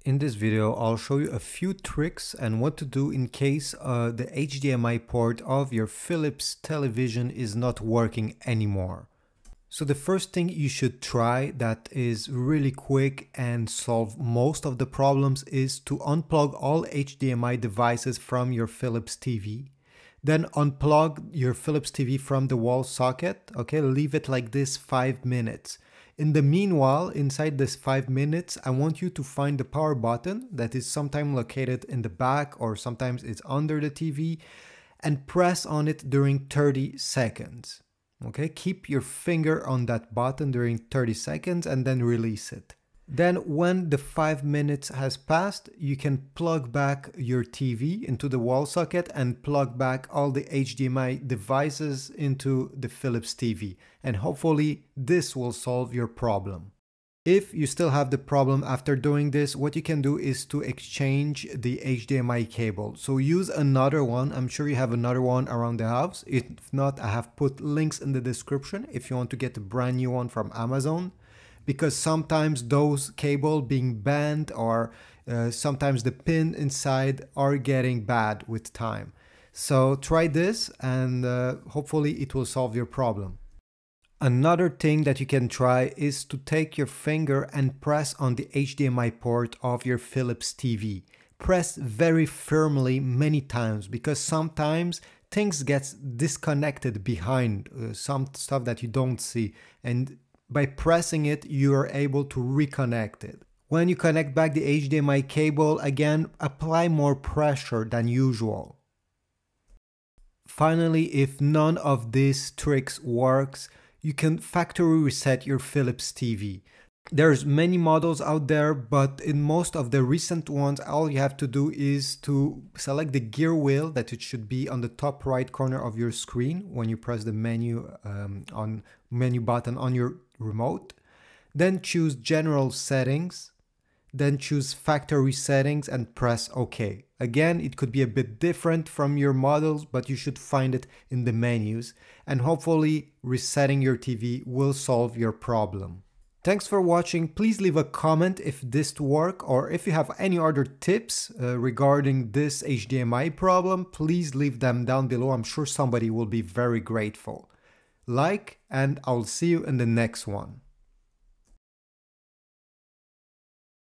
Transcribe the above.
In this video, I'll show you a few tricks and what to do in case the HDMI port of your Philips television is not working anymore. So the first thing you should try that is really quick and solve most of the problems is to unplug all HDMI devices from your Philips TV. Then unplug your Philips TV from the wall socket. Okay, leave it like this 5 minutes. In the meanwhile, inside this 5 minutes, I want you to find the power button that is sometimes located in the back or sometimes it's under the TV and press on it during 30 seconds. Okay, keep your finger on that button during 30 seconds and then release it. Then when the 5 minutes has passed, you can plug back your TV into the wall socket and plug back all the HDMI devices into the Philips TV. And hopefully this will solve your problem. If you still have the problem after doing this, what you can do is to exchange the HDMI cable. So use another one. I'm sure you have another one around the house. If not, I have put links in the description if you want to get a brand new one from Amazon. Because sometimes those cable being bent or sometimes the pin inside are getting bad with time. So try this and hopefully it will solve your problem. Another thing that you can try is to take your finger and press on the HDMI port of your Philips TV. Press very firmly many times because sometimes things get disconnected behind some stuff that you don't see, and by pressing it, you are able to reconnect it. When you connect back the HDMI cable, again, apply more pressure than usual. Finally, if none of these tricks works, you can factory reset your Philips TV. There's many models out there, but in most of the recent ones, all you have to do is to select the gear wheel that it should be on the top right corner of your screen when you press the menu button on your remote. Then choose General Settings, then choose Factory Settings and press OK. Again, it could be a bit different from your models, but you should find it in the menus, and hopefully resetting your TV will solve your problem. Thanks for watching. Please leave a comment if this worked, or if you have any other tips regarding this HDMI problem, please leave them down below. I'm sure somebody will be very grateful. Like, and I'll see you in the next one.